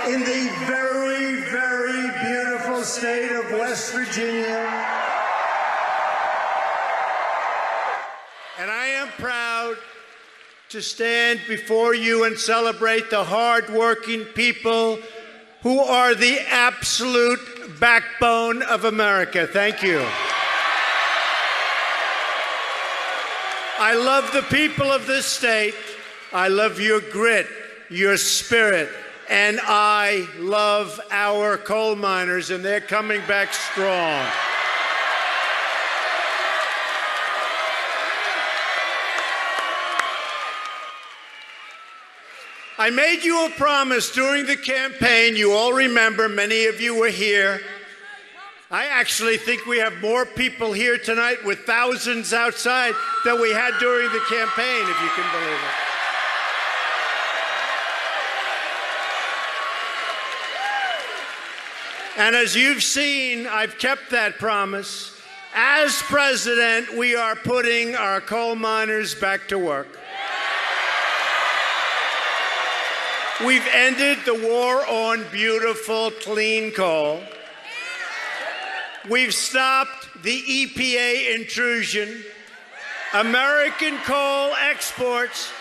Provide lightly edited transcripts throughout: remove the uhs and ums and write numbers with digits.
in the very, very beautiful state of West Virginia. And I am proud to stand before you and celebrate the hard-working people who are the absolute backbone of America. Thank you. I love the people of this state. I love your grit, your spirit, and I love our coal miners, and they're coming back strong. I made you a promise during the campaign. You all remember, many of you were here. I actually think we have more people here tonight with thousands outside than we had during the campaign, if you can believe it. And as you've seen, I've kept that promise. As president, we are putting our coal miners back to work. We've ended the war on beautiful, clean coal. We've stopped the EPA intrusion. American coal exports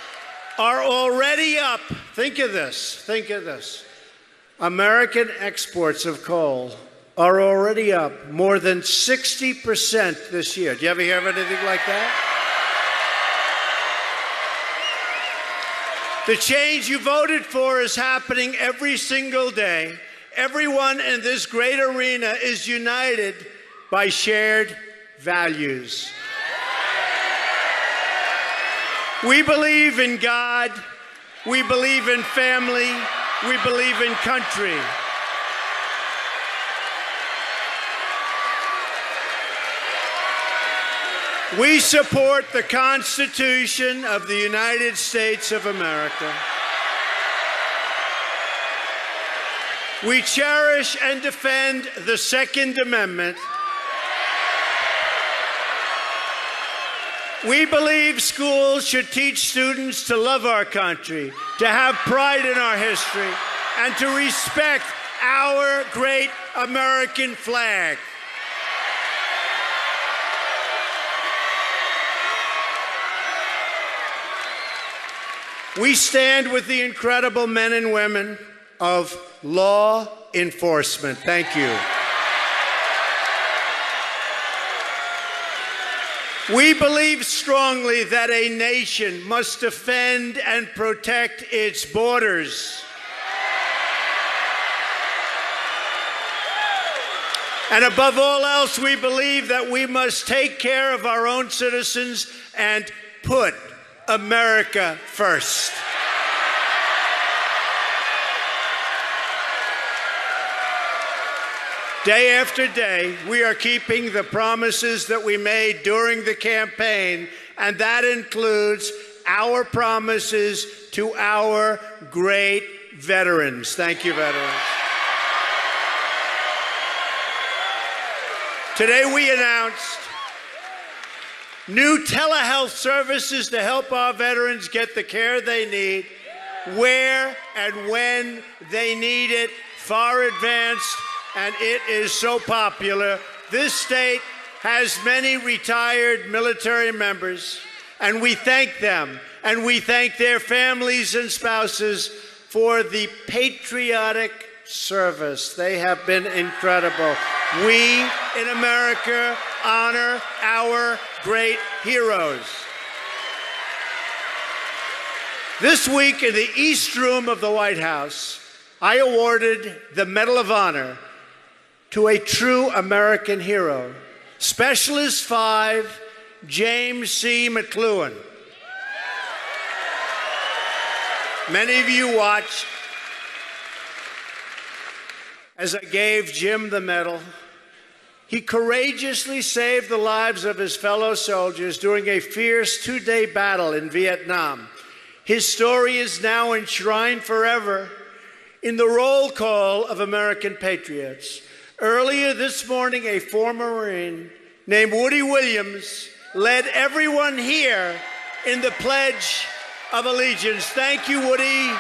are already up. Think of this. Think of this. American exports of coal are already up more than 60% this year. Do you ever hear of anything like that? The change you voted for is happening every single day. Everyone in this great arena is united by shared values. We believe in God. We believe in family. We believe in country. We support the Constitution of the United States of America. We cherish and defend the Second Amendment. We believe schools should teach students to love our country, to have pride in our history, and to respect our great American flag. We stand with the incredible men and women of law enforcement. Thank you. We believe strongly that a nation must defend and protect its borders. And above all else, we believe that we must take care of our own citizens and put America first. Day after day, we are keeping the promises that we made during the campaign, and that includes our promises to our great veterans. Thank you, veterans. Today we announced new telehealth services to help our veterans get the care they need, where and when they need it, far advanced, and it is so popular. This state has many retired military members, and we thank them, and we thank their families and spouses for the patriotic service. They have been incredible. We in America honor our great heroes. This week in the East Room of the White House, I awarded the Medal of Honor to a true American hero, Specialist 5, James C. McLuhan. Many of you watched as I gave Jim the medal. He courageously saved the lives of his fellow soldiers during a fierce two-day battle in Vietnam. His story is now enshrined forever in the roll call of American patriots. Earlier this morning, a former Marine named Woody Williams led everyone here in the Pledge of Allegiance. Thank you, Woody.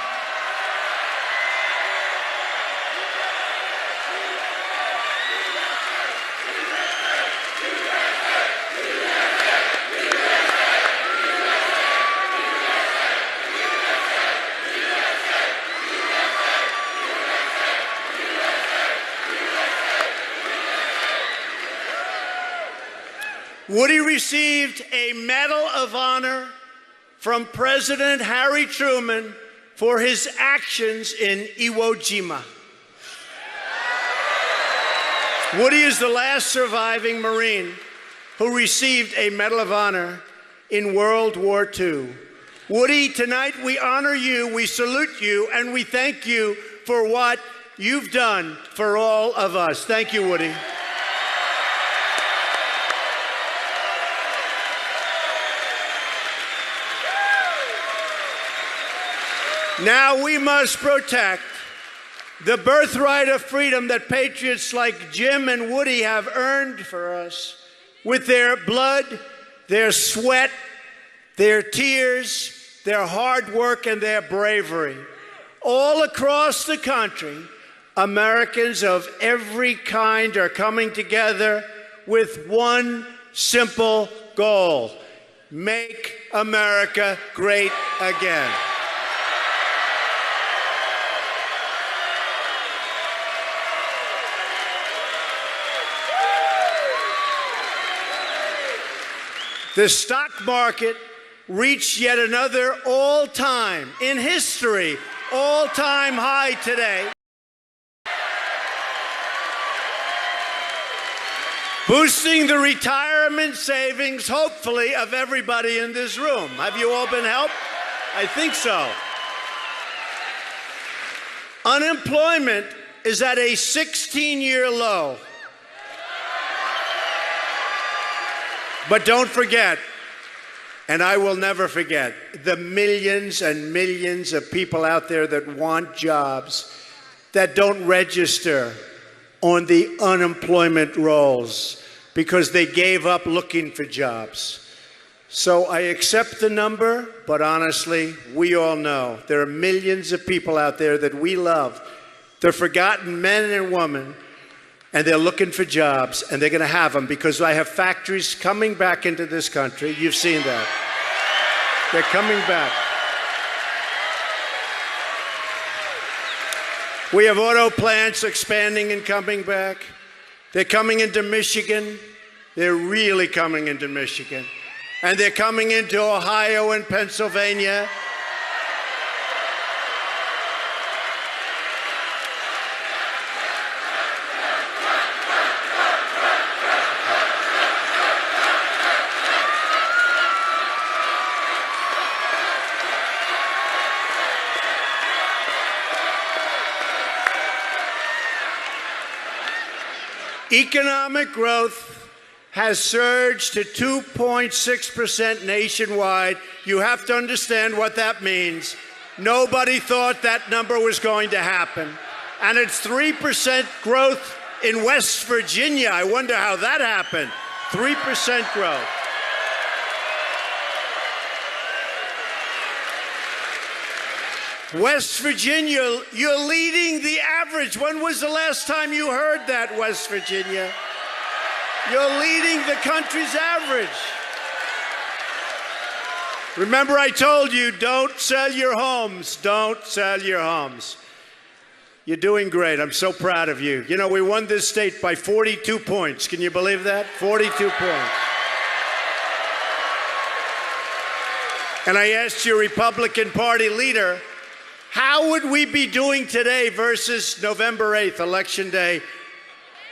Woody received a Medal of Honor from President Harry Truman for his actions in Iwo Jima. Woody is the last surviving Marine who received a Medal of Honor in World War II. Woody, tonight we honor you, we salute you, and we thank you for what you've done for all of us. Thank you, Woody. Now we must protect the birthright of freedom that patriots like Jim and Woody have earned for us with their blood, their sweat, their tears, their hard work, and their bravery. All across the country, Americans of every kind are coming together with one simple goal: make America great again. The stock market reached yet another all-time, in history, all-time high today, boosting the retirement savings, hopefully, of everybody in this room. Have you all been helped? I think so. Unemployment is at a 16-year low. But don't forget, and I will never forget, the millions and millions of people out there that want jobs that don't register on the unemployment rolls because they gave up looking for jobs. So I accept the number, but honestly, we all know there are millions of people out there that we love. They're forgotten men and women, and they're looking for jobs, and they're going to have them because I have factories coming back into this country. You've seen that. They're coming back. We have auto plants expanding and coming back. They're coming into Michigan. They're really coming into Michigan. And they're coming into Ohio and Pennsylvania. Economic growth has surged to 2.6% nationwide. You have to understand what that means. Nobody thought that number was going to happen. And it's 3% growth in West Virginia. I wonder how that happened. 3% growth. West Virginia, you're leading the average. When was the last time you heard that, West Virginia? You're leading the country's average. Remember, I told you, don't sell your homes. Don't sell your homes. You're doing great. I'm so proud of you. You know, we won this state by 42 points. Can you believe that? 42 points. And I asked your Republican Party leader, how would we be doing today versus November 8th, Election Day?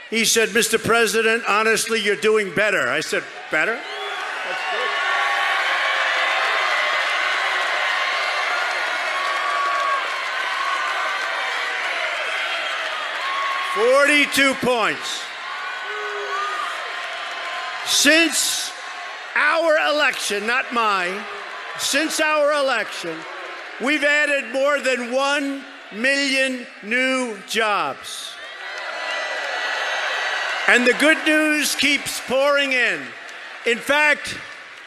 He said, Mr. President, honestly, you're doing better. I said, better? That's good. 42 points. Since our election, not mine, since our election, we've added more than 1 million new jobs. And the good news keeps pouring in. In fact,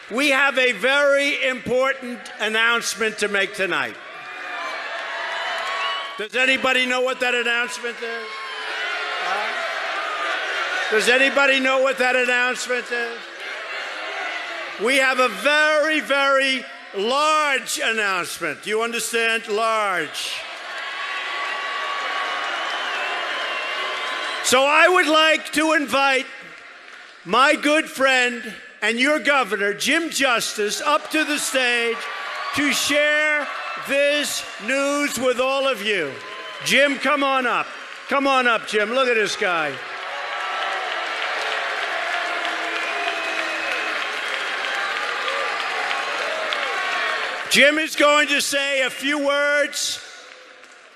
we have a very important announcement to make tonight. Does anybody know what that announcement is? Does anybody know what that announcement is? We have a very, very large announcement. Do you understand? Large. So I would like to invite my good friend and your governor, Jim Justice, up to the stage to share this news with all of you. Jim, come on up. Come on up, Jim. Look at this guy. Jim is going to say a few words,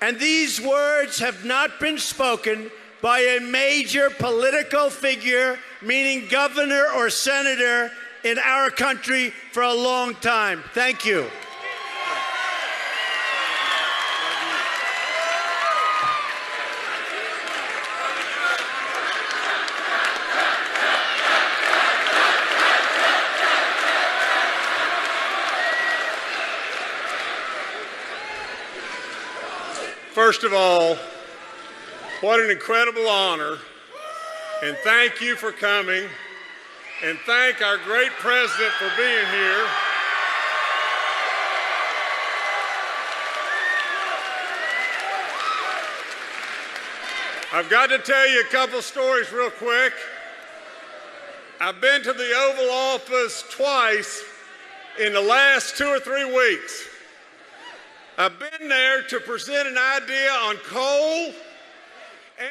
and these words have not been spoken by a major political figure, meaning governor or senator, in our country for a long time. Thank you. First of all, what an incredible honor, and thank you for coming, and thank our great president for being here. I've got to tell you a couple stories real quick. I've been to the Oval Office twice in the last 2 or 3 weeks. I've been there to present an idea on coal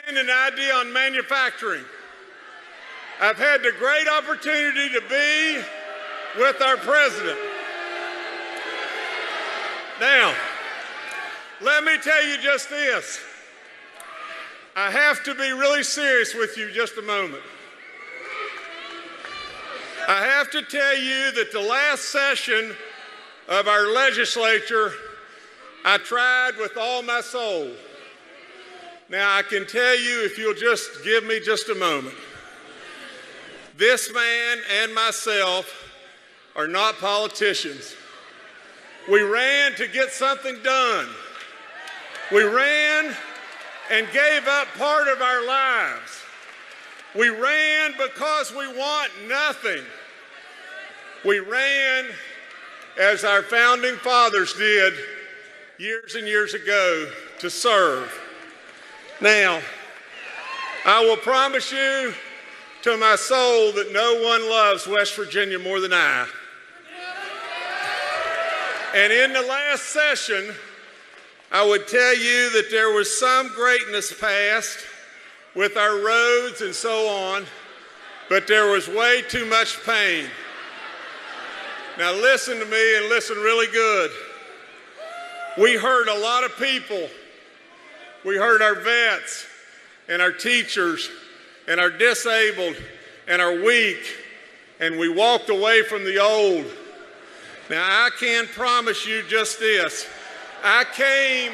and an idea on manufacturing. I've had the great opportunity to be with our president. Now, let me tell you just this. I have to be really serious with you just a moment. I have to tell you that the last session of our legislature, I tried with all my soul. Now, I can tell you, if you'll just give me just a moment, this man and myself are not politicians. We ran to get something done. We ran and gave up part of our lives. We ran because we want nothing. We ran as our founding fathers did years and years ago, to serve. Now, I will promise you to my soul that no one loves West Virginia more than I. And in the last session, I would tell you that there was some greatness past with our roads and so on, but there was way too much pain. Now listen to me, and listen really good. We hurt a lot of people. We hurt our vets and our teachers and our disabled and our weak, and we walked away from the old. Now, I can promise you just this. I came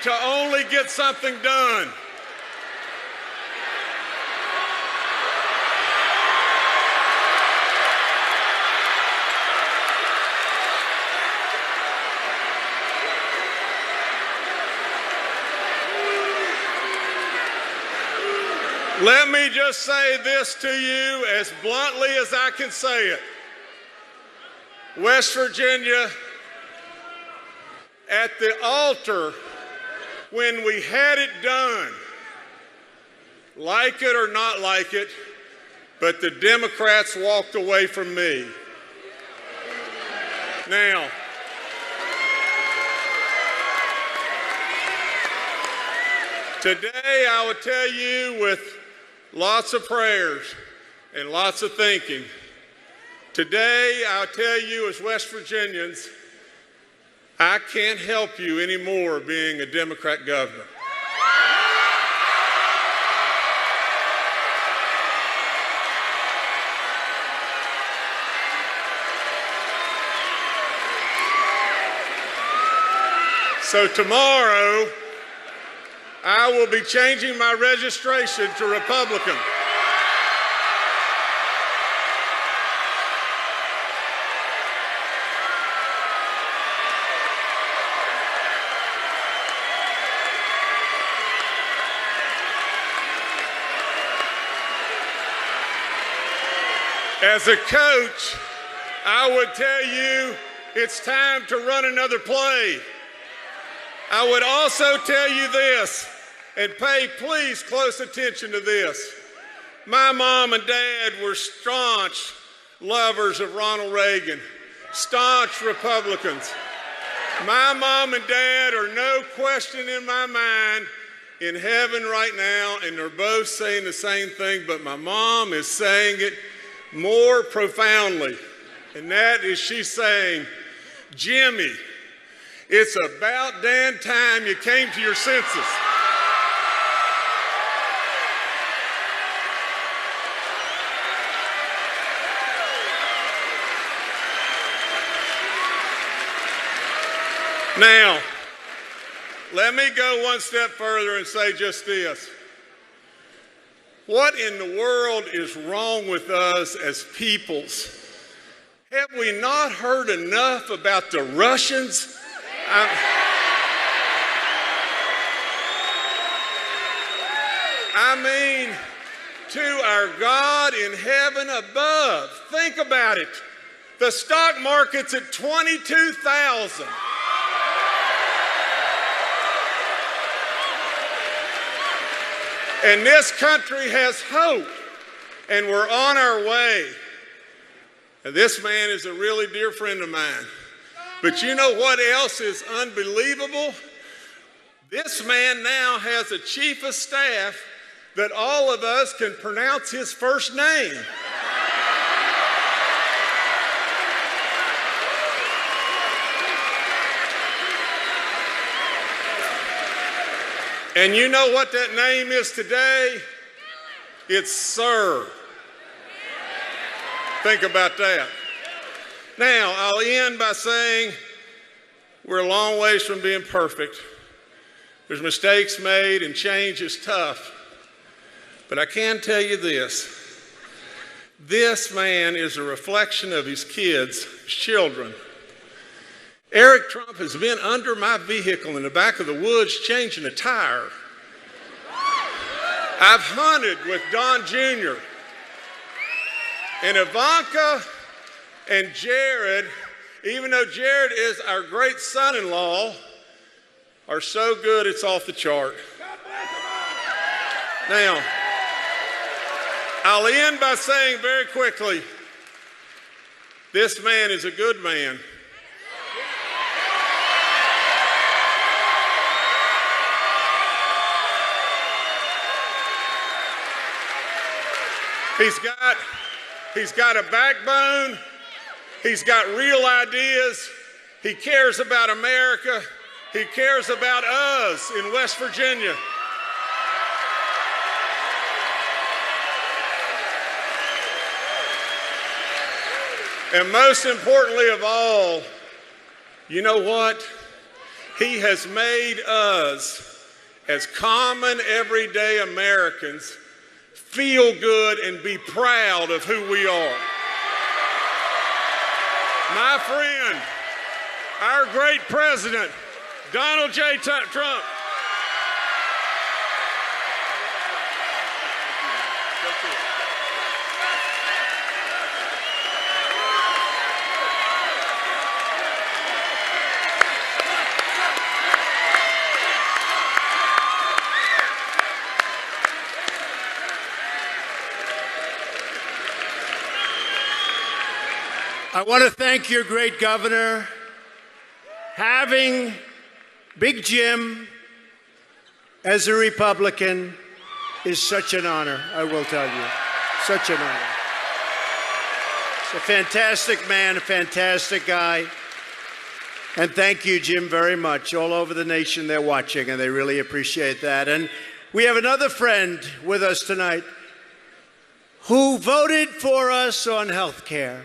to only get something done. Let me just say this to you as bluntly as I can say it. West Virginia, at the altar, when we had it done, like it or not like it, but the Democrats walked away from me. Now, today I would tell you with lots of prayers and lots of thinking. Today, I'll tell you as West Virginians, I can't help you anymore being a Democrat governor. So tomorrow, I will be changing my registration to Republican. As a coach, I would tell you it's time to run another play. I would also tell you this, and pay please close attention to this. My mom and dad were staunch lovers of Ronald Reagan, staunch Republicans. My mom and dad are no question in my mind in heaven right now, and they're both saying the same thing, but my mom is saying it more profoundly. And that is, she's saying, Jimmy, it's about damn time you came to your senses. Now, let me go one step further and say just this. What in the world is wrong with us as peoples? Have we not heard enough about the Russians? I mean, to our God in heaven above. Think about it. The stock market's at 22,000. And this country has hope, and we're on our way. And this man is a really dear friend of mine. But you know what else is unbelievable? This man now has a chief of staff that all of us can pronounce his first name. And you know what that name is today? It's Sir. Think about that. Now, I'll end by saying we're a long ways from being perfect. There's mistakes made and change is tough. But I can tell you this. This man is a reflection of his kids, his children. Eric Trump has been under my vehicle in the back of the woods changing a tire. I've hunted with Don Jr. And Ivanka and Jared, even though Jared is our great son-in-law, are so good it's off the chart. Now, I'll end by saying very quickly, this man is a good man. He's got a backbone. He's got real ideas. He cares about America. He cares about us in West Virginia. And most importantly of all, you know what? He has made us, as common everyday Americans, feel good and be proud of who we are. My friend, our great president, Donald J. Trump. I want to thank your great governor. Having Big Jim as a Republican is such an honor, I will tell you. Such an honor. He's a fantastic man, a fantastic guy. And thank you, Jim, very much. All over the nation, they're watching, and they really appreciate that. And we have another friend with us tonight who voted for us on health care.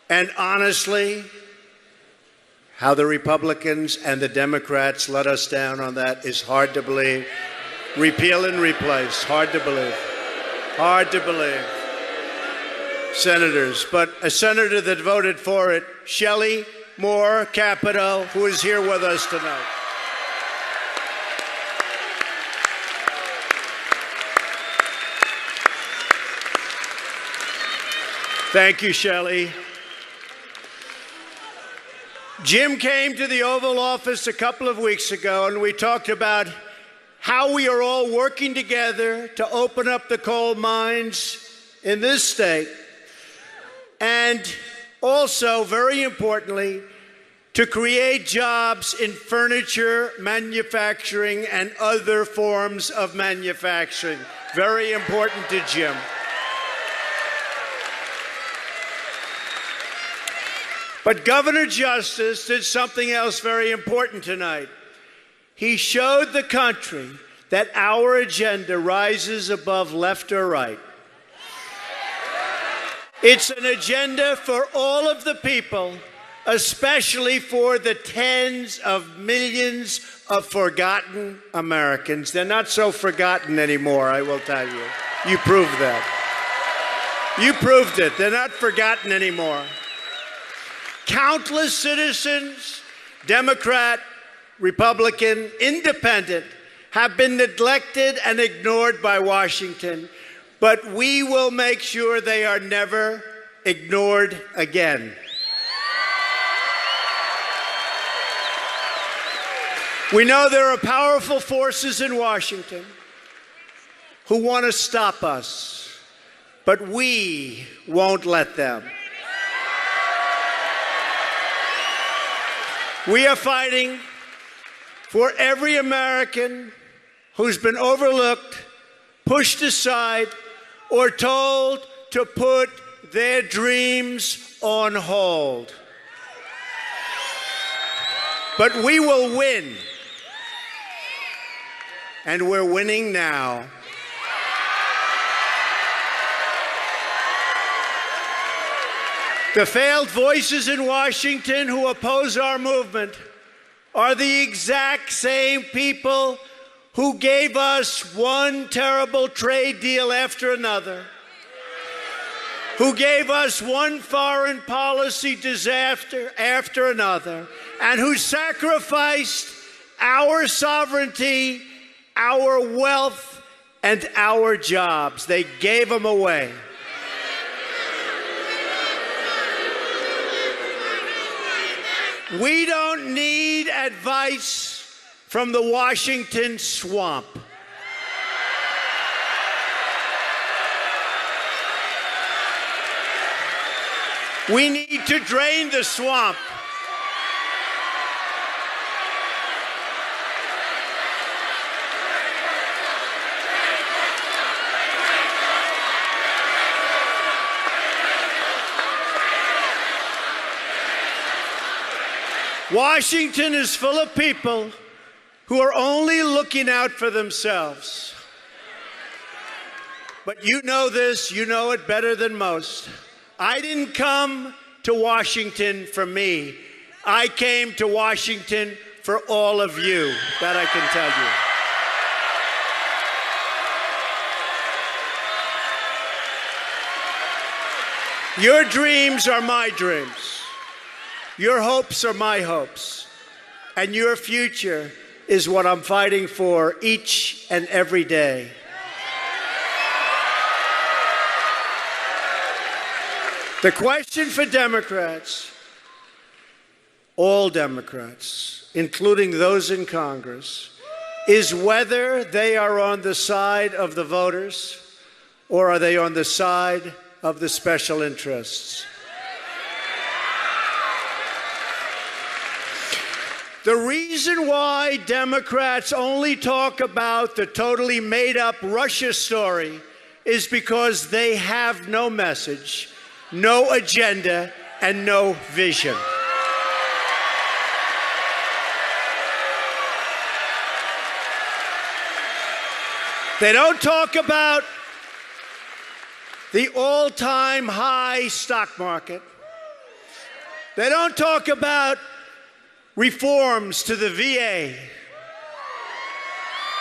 And honestly, how the Republicans and the Democrats let us down on that is hard to believe. Repeal and replace, hard to believe. Hard to believe. Senators, but a senator that voted for it, Shelley Moore Capito, who is here with us tonight. Thank you, Shelley. Jim came to the Oval Office a couple of weeks ago, and we talked about how we are all working together to open up the coal mines in this state, and also, very importantly, to create jobs in furniture manufacturing and other forms of manufacturing. Very important to Jim. But Governor Justice did something else very important tonight. He showed the country that our agenda rises above left or right. It's an agenda for all of the people, especially for the tens of millions of forgotten Americans. They're not so forgotten anymore, I will tell you. You proved that. You proved it. They're not forgotten anymore. Countless citizens, Democrat, Republican, Independent, have been neglected and ignored by Washington, but we will make sure they are never ignored again. We know there are powerful forces in Washington who want to stop us, but we won't let them. We are fighting for every American who's been overlooked, pushed aside, or told to put their dreams on hold. But we will win. And we're winning now. The failed voices in Washington who oppose our movement are the exact same people who gave us one terrible trade deal after another, who gave us one foreign policy disaster after another, and who sacrificed our sovereignty, our wealth, and our jobs. They gave them away. We don't need advice from the Washington swamp. We need to drain the swamp. Washington is full of people who are only looking out for themselves. But you know this, you know it better than most. I didn't come to Washington for me. I came to Washington for all of you, that I can tell you. Your dreams are my dreams. Your hopes are my hopes. And your future is what I'm fighting for each and every day. The question for Democrats, all Democrats, including those in Congress, is whether they are on the side of the voters or are they on the side of the special interests. The reason why Democrats only talk about the totally made-up Russia story is because they have no message, no agenda, and no vision. They don't talk about the all-time high stock market. They don't talk about reforms to the VA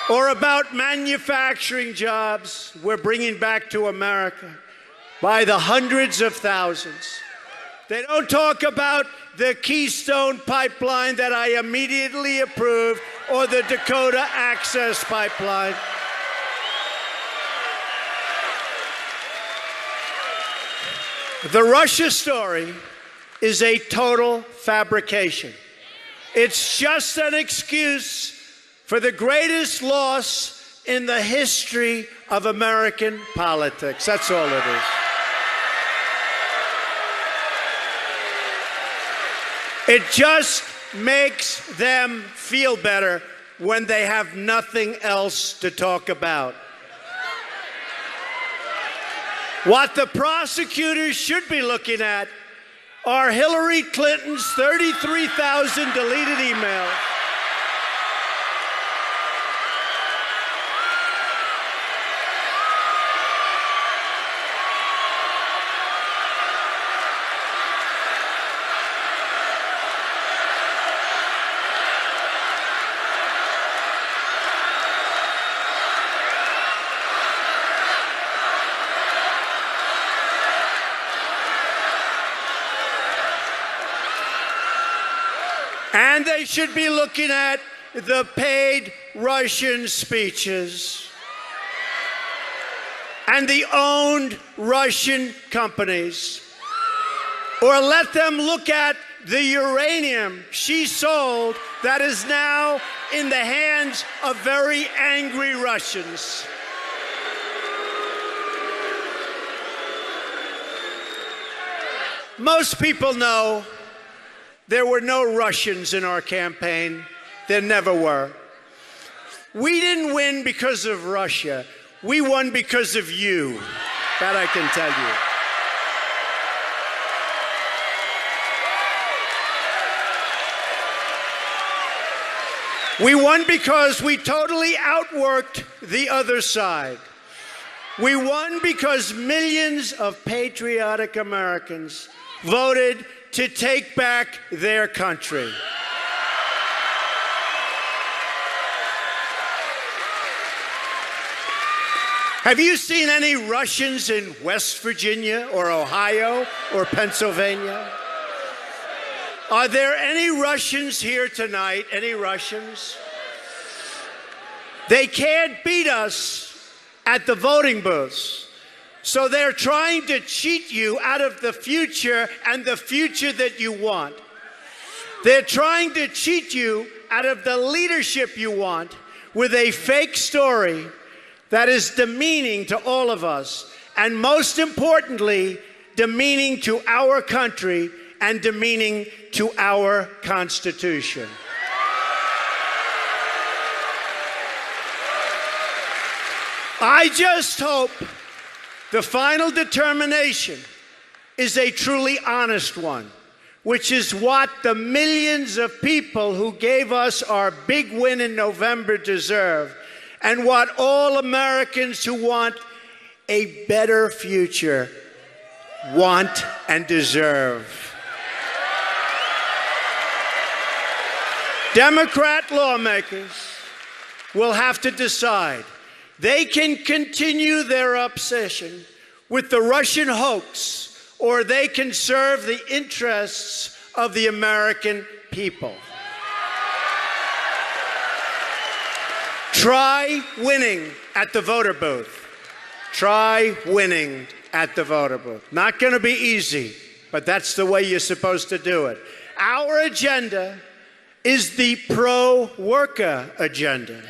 or about manufacturing jobs we're bringing back to America by the hundreds of thousands. They don't talk about the Keystone Pipeline that I immediately approved or the Dakota Access Pipeline. The Russia story is a total fabrication. It's just an excuse for the greatest loss in the history of American politics. That's all it is. It just makes them feel better when they have nothing else to talk about. What the prosecutors should be looking at are Hillary Clinton's 33,000 deleted emails, and they should be looking at the paid Russian speeches and the owned Russian companies. Or let them look at the uranium she sold that is now in the hands of very angry Russians. Most people know there were no Russians in our campaign. There never were. We didn't win because of Russia. We won because of you. That I can tell you. We won because we totally outworked the other side. We won because millions of patriotic Americans voted to take back their country. Have you seen any Russians in West Virginia or Ohio or Pennsylvania? Are there any Russians here tonight? Any Russians? They can't beat us at the voting booths. So they're trying to cheat you out of the future and the future that you want. They're trying to cheat you out of the leadership you want with a fake story that is demeaning to all of us, and most importantly, demeaning to our country and demeaning to our Constitution. I just hope the final determination is a truly honest one, which is what the millions of people who gave us our big win in November deserve, and what all Americans who want a better future want and deserve. Democrat lawmakers will have to decide. They can continue their obsession with the Russian hoax, or they can serve the interests of the American people. Try winning at the voter booth. Try winning at the voter booth. Not going to be easy, but that's the way you're supposed to do it. Our agenda is the pro-worker agenda.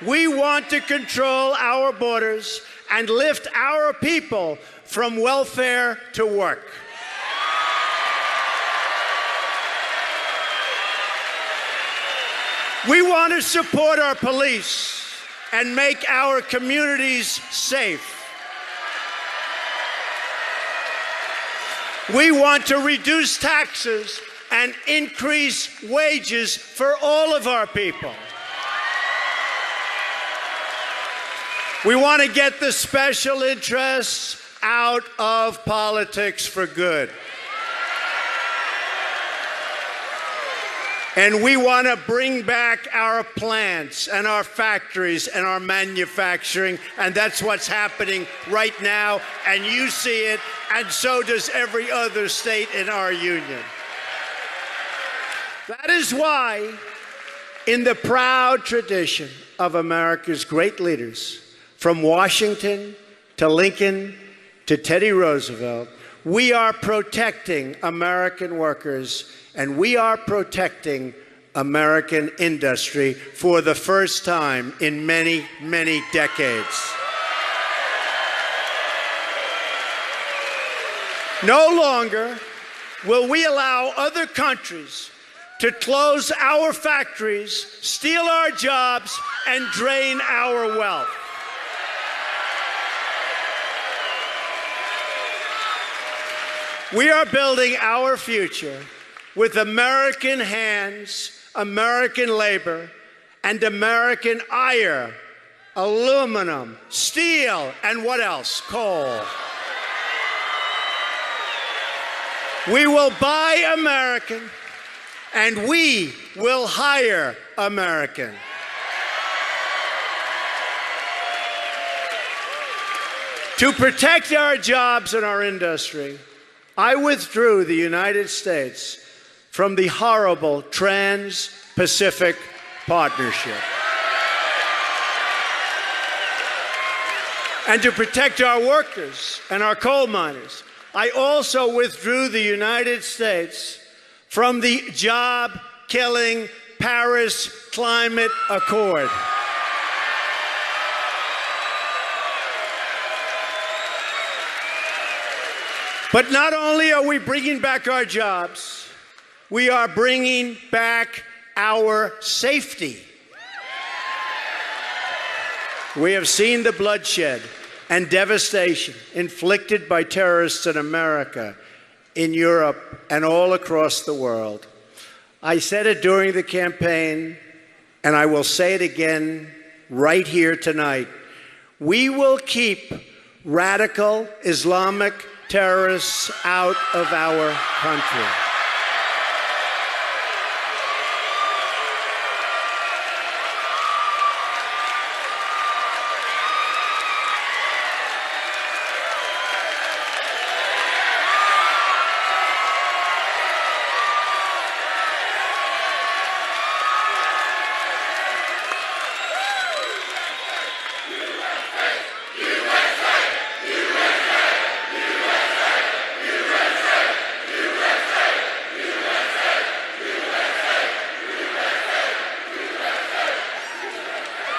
We want to control our borders and lift our people from welfare to work. We want to support our police and make our communities safe. We want to reduce taxes and increase wages for all of our people. We want to get the special interests out of politics for good. And we want to bring back our plants and our factories and our manufacturing, and that's what's happening right now, and you see it, and so does every other state in our union. That is why, in the proud tradition of America's great leaders, from Washington to Lincoln to Teddy Roosevelt, we are protecting American workers, and we are protecting American industry for the first time in many, many decades. No longer will we allow other countries to close our factories, steal our jobs, and drain our wealth. We are building our future with American hands, American labor, and American iron, aluminum, steel, and what else? Coal. We will buy American, and we will hire American. To protect our jobs and our industry, I withdrew the United States from the horrible Trans-Pacific Partnership. And to protect our workers and our coal miners, I also withdrew the United States from the job-killing Paris Climate Accord. But not only are we bringing back our jobs, we are bringing back our safety. We have seen the bloodshed and devastation inflicted by terrorists in America, in Europe, and all across the world. I said it during the campaign, and I will say it again right here tonight. We will keep radical Islamic terrorists out of our country.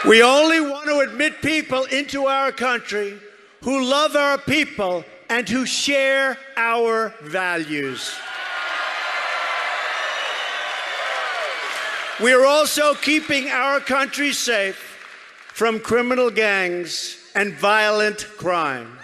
We only want to admit people into our country who love our people and who share our values. We are also keeping our country safe from criminal gangs and violent crime.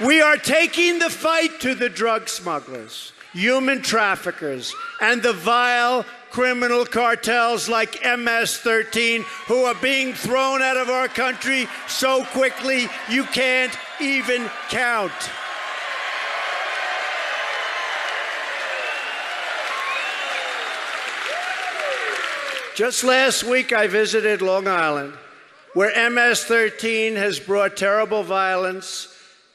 We are taking the fight to the drug smugglers, human traffickers, and the vile criminal cartels like MS-13 who are being thrown out of our country so quickly you can't even count. Just last week I visited Long Island, where MS-13 has brought terrible violence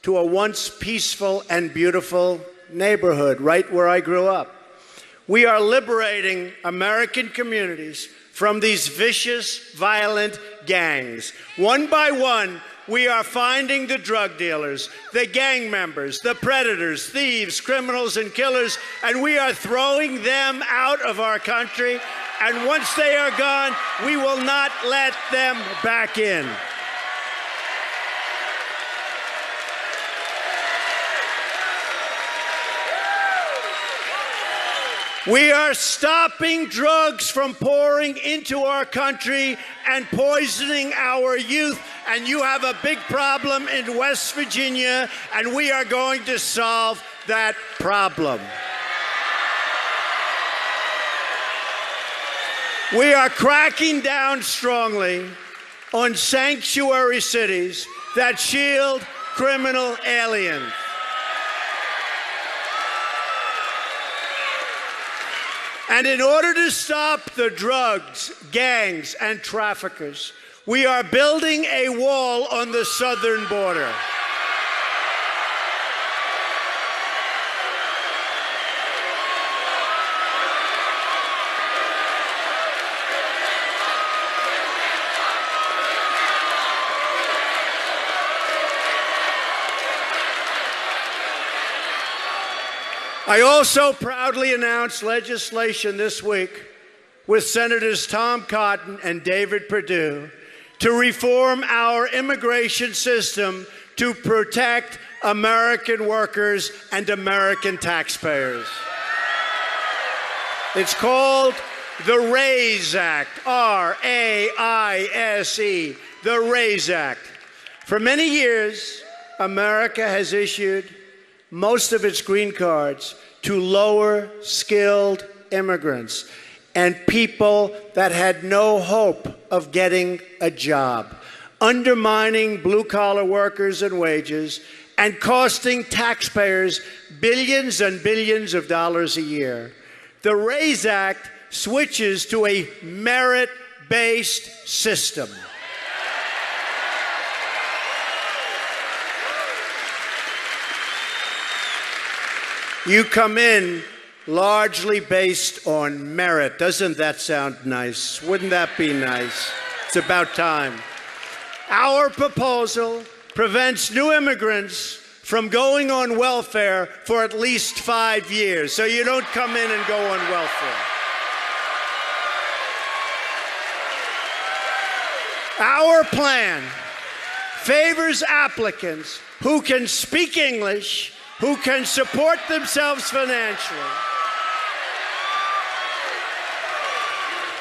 to a once peaceful and beautiful neighborhood right where I grew up. We are liberating American communities from these vicious, violent gangs. One by one, we are finding the drug dealers, the gang members, the predators, thieves, criminals, and killers, and we are throwing them out of our country. And once they are gone, we will not let them back in. We are stopping drugs from pouring into our country and poisoning our youth. And you have a big problem in West Virginia, and we are going to solve that problem. We are cracking down strongly on sanctuary cities that shield criminal aliens. And in order to stop the drugs, gangs, and traffickers, we are building a wall on the southern border. I also proudly announced legislation this week with Senators Tom Cotton and David Perdue to reform our immigration system to protect American workers and American taxpayers. It's called the RAISE Act, R-A-I-S-E, the RAISE Act. For many years, America has issued most of its green cards to lower skilled immigrants and people that had no hope of getting a job, undermining blue-collar workers and wages and costing taxpayers billions and billions of dollars a year. The RAISE Act switches to a merit-based system. You come in largely based on merit. Doesn't that sound nice? Wouldn't that be nice? It's about time. Our proposal prevents new immigrants from going on welfare for at least 5 years, so you don't come in and go on welfare. Our plan favors applicants who can speak English, who can support themselves financially,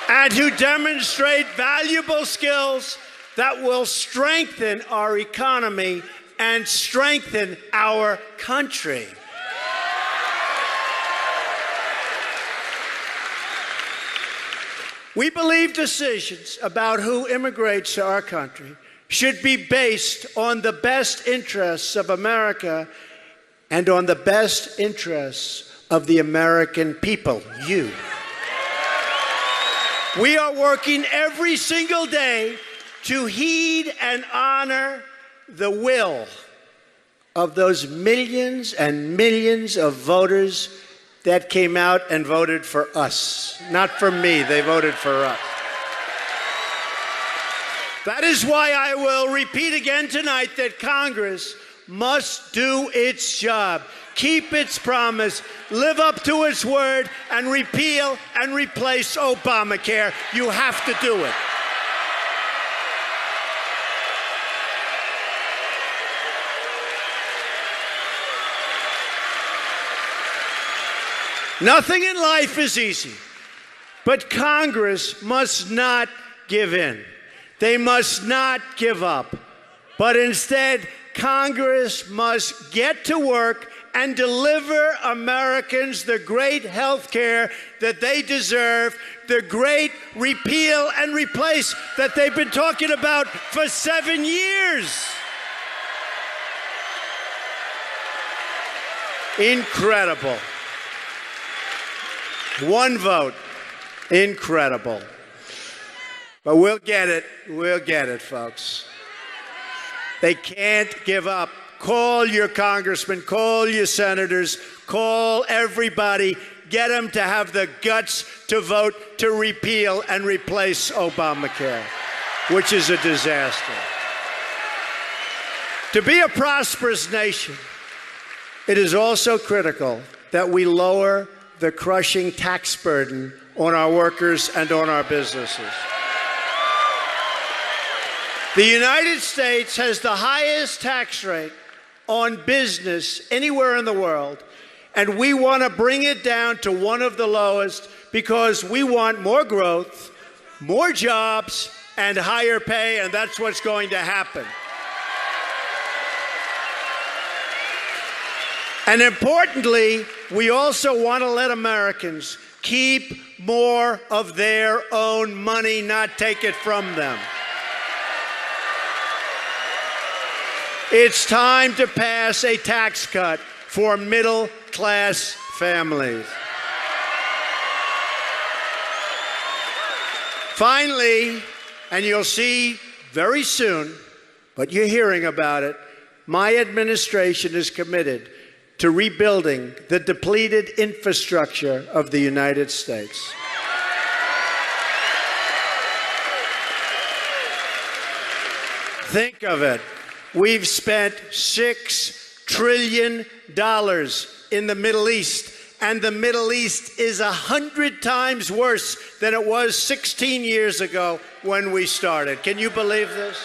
and who demonstrate valuable skills that will strengthen our economy and strengthen our country. We believe decisions about who immigrates to our country should be based on the best interests of America and on the best interests of the American people, you. We are working every single day to heed and honor the will of those millions and millions of voters that came out and voted for us. Not for me, they voted for us. That is why I will repeat again tonight that Congress must do its job, keep its promise, live up to its word, and repeal and replace Obamacare. You have to do it. Nothing in life is easy, but Congress must not give in. They must not give up, but instead, Congress must get to work and deliver Americans the great health care that they deserve, the great repeal and replace that they've been talking about for 7 years. Incredible. One vote. Incredible. But we'll get it. We'll get it, folks. They can't give up. Call your congressmen, call your senators, call everybody. Get them to have the guts to vote to repeal and replace Obamacare, which is a disaster. To be a prosperous nation, it is also critical that we lower the crushing tax burden on our workers and on our businesses. The United States has the highest tax rate on business anywhere in the world, and we want to bring it down to one of the lowest because we want more growth, more jobs, and higher pay, and that's what's going to happen. And importantly, we also want to let Americans keep more of their own money, not take it from them. It's time to pass a tax cut for middle-class families. Finally, and you'll see very soon, but you're hearing about it, my administration is committed to rebuilding the depleted infrastructure of the United States. Think of it. We've spent $6 trillion in the Middle East, and the Middle East is 100 times worse than it was 16 years ago when we started. Can you believe this?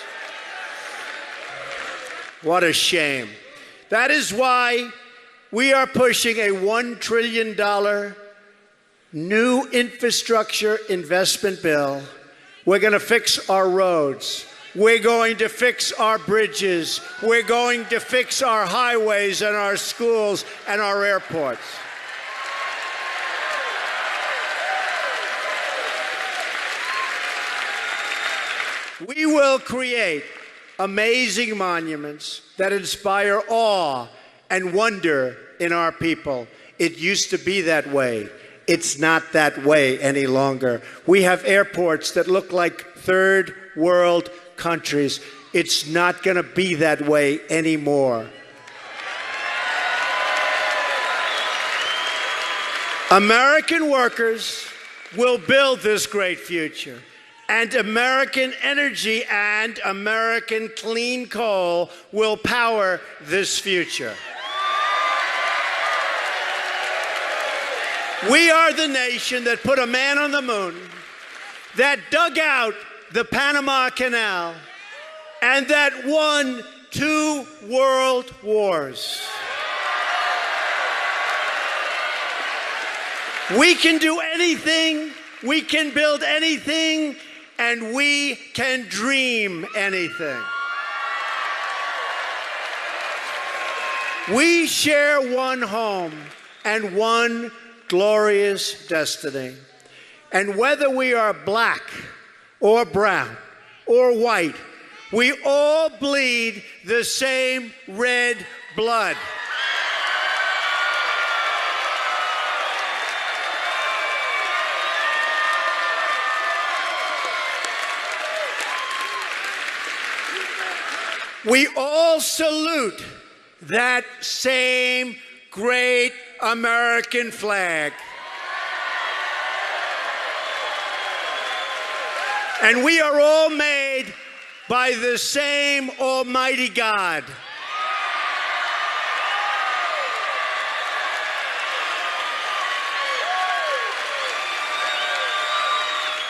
What a shame. That is why we are pushing a $1 trillion new infrastructure investment bill. We're going to fix our roads. We're going to fix our bridges. We're going to fix our highways and our schools and our airports. We will create amazing monuments that inspire awe and wonder in our people. It used to be that way. It's not that way any longer. We have airports that look like third world countries. It's not going to be that way anymore. American workers will build this great future. And American energy and American clean coal will power this future. We are the nation that put a man on the moon, that dug out the Panama Canal, and that won 2 world wars. We can do anything, we can build anything, and we can dream anything. We share one home and one glorious destiny. And whether we are black or brown or white, we all bleed the same red blood. We all salute that same great American flag. And we are all made by the same Almighty God.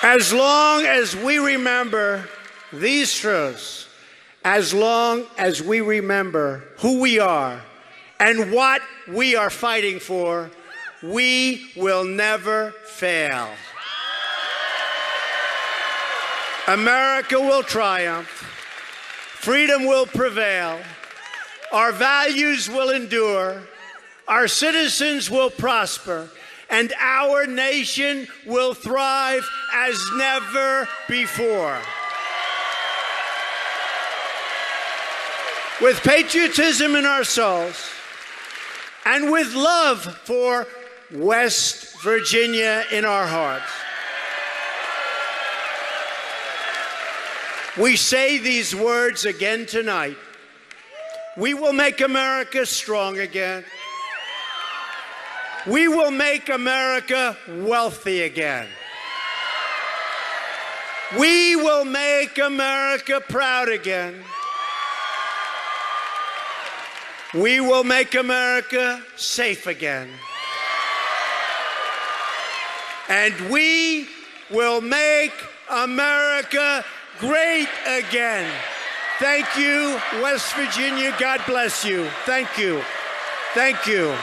As long as we remember these truths, as long as we remember who we are and what we are fighting for, we will never fail. America will triumph. Freedom will prevail. Our values will endure. Our citizens will prosper. And our nation will thrive as never before. With patriotism in our souls and with love for West Virginia in our hearts, we say these words again tonight. We will make America strong again. We will make America wealthy again. We will make America proud again. We will make America safe again. And we will make America great again. Thank you, West Virginia. God bless you. Thank you. Thank you.